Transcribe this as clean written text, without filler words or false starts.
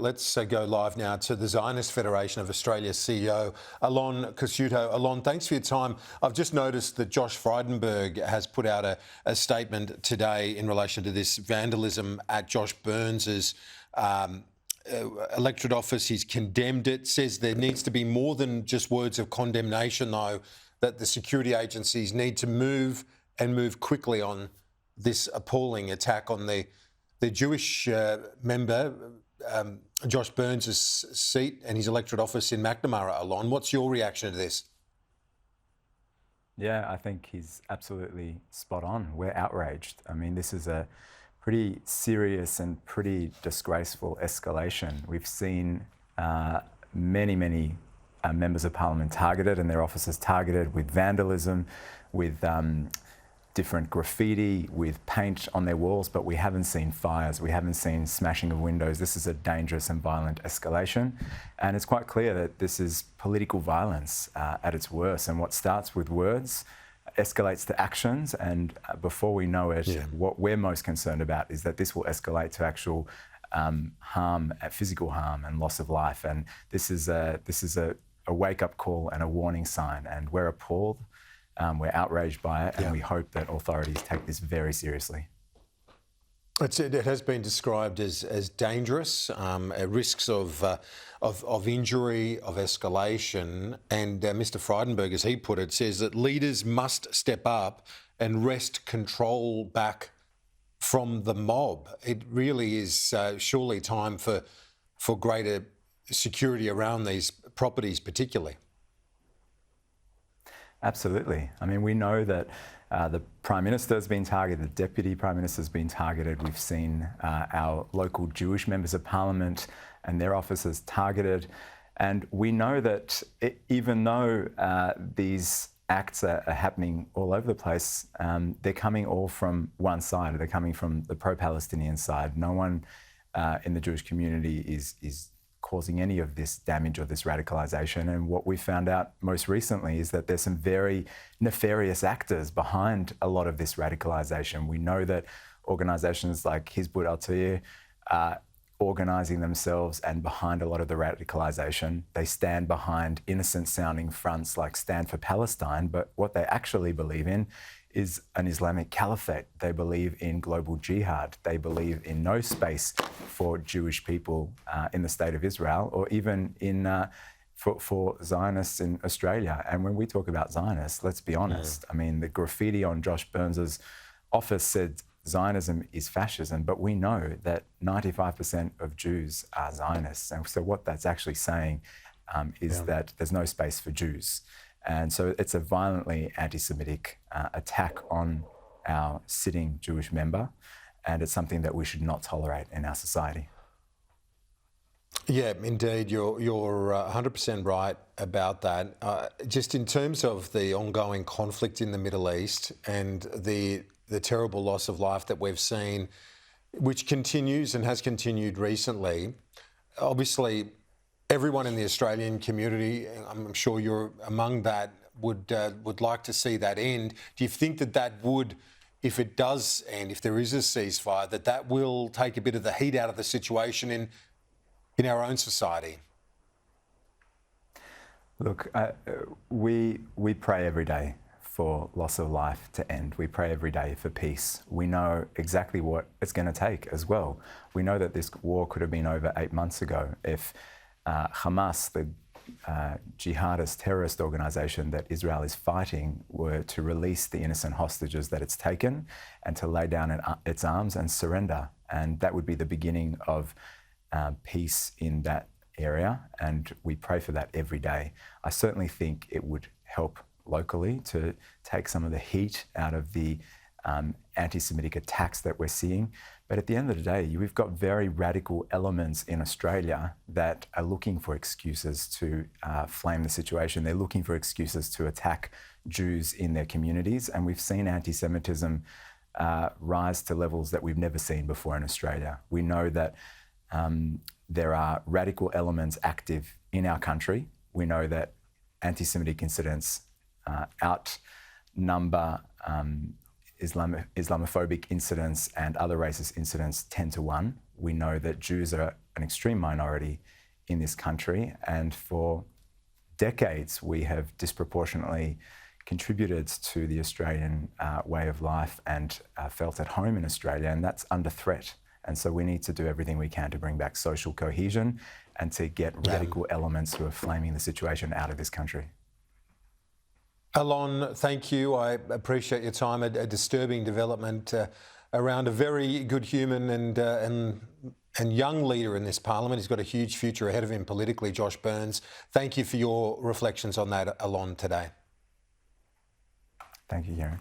Let's go live now to the Zionist Federation of Australia's CEO, Alon Cassuto. Alon, thanks for your time. I've just noticed that Josh Frydenberg has put out a statement today in relation to this vandalism at Josh Burns's electorate office. He's condemned it, says there needs to be more than just words of condemnation, though, that the security agencies need to move quickly on this appalling attack on the Jewish member, Josh Burns' seat and his electorate office in McNamara. Alon, what's your reaction to this? Yeah, I think he's absolutely spot on. We're outraged. I mean, this is a pretty serious and pretty disgraceful escalation. We've seen many members of parliament targeted and their offices targeted with vandalism, with different graffiti, with paint on their walls, but we haven't seen fires, we haven't seen smashing of windows. This is a dangerous and violent escalation. And it's quite clear that this is political violence at its worst. And what starts with words escalates to actions. And before we know it, what we're most concerned about is that this will escalate to actual harm, physical harm and loss of life. And this is a wake-up call and a warning sign. And we're appalled. We're outraged by it, and we hope that authorities take this very seriously. It has been described as dangerous, risks of injury, of escalation. And Mr. Frydenberg, as he put it, says that leaders must step up and wrest control back from the mob. It really is surely time for greater security around these properties, particularly. Absolutely. I mean, we know that the Prime Minister has been targeted, the Deputy Prime Minister has been targeted. We've seen our local Jewish members of Parliament and their offices targeted. And we know that even though these acts are happening all over the place, they're coming all from one side. They're coming from the pro-Palestinian side. No one in the Jewish community is causing any of this damage or this radicalisation. And what we found out most recently is that there's some very nefarious actors behind a lot of this radicalisation. We know that organisations like Hizb ut-Tahrir are organising themselves and behind a lot of the radicalisation. They stand behind innocent-sounding fronts like Stand for Palestine, but what they actually believe in is an Islamic caliphate. They believe in global jihad. They believe in no space for Jewish people in the state of Israel, or even for Zionists in Australia. And when we talk about Zionists, let's be honest. I mean, the graffiti on Josh Burns's office said Zionism is fascism, but we know that 95% of Jews are Zionists. And so what that's actually saying is that there's no space for Jews. And so it's a violently anti-Semitic attack on our sitting Jewish member, and it's something that we should not tolerate in our society. Yeah, indeed, you're 100% right about that. Just in terms of the ongoing conflict in the Middle East and the terrible loss of life that we've seen, which continues and has continued recently, obviously everyone in the Australian community, I'm sure you're among that, would like to see that end. Do you think that would, if it does end, if there is a ceasefire, that will take a bit of the heat out of the situation in our own society? Look, we pray every day for loss of life to end. We pray every day for peace. We know exactly what it's going to take as well. We know that this war could have been over 8 months ago if Hamas, the jihadist terrorist organisation that Israel is fighting, were to release the innocent hostages that it's taken and to lay down its arms and surrender. And that would be the beginning of peace in that area. And we pray for that every day. I certainly think it would help locally to take some of the heat out of the anti-Semitic attacks that we're seeing. But at the end of the day, we've got very radical elements in Australia that are looking for excuses to flame the situation. They're looking for excuses to attack Jews in their communities. And we've seen anti-Semitism rise to levels that we've never seen before in Australia. We know that there are radical elements active in our country. We know that anti-Semitic incidents outnumber Islamophobic incidents and other racist incidents 10 to 1. we know that Jews are an extreme minority in this country, and for decades we have disproportionately contributed to the Australian way of life and felt at home in Australia, and that's under threat. And so we need to do everything we can to bring back social cohesion and to get radical elements who are flaming the situation out of this country. Alon, thank you. I appreciate your time. A disturbing development around a very good human and young leader in this parliament. He's got a huge future ahead of him politically, Josh Burns. Thank you for your reflections on that, Alon, today. Thank you, Gary.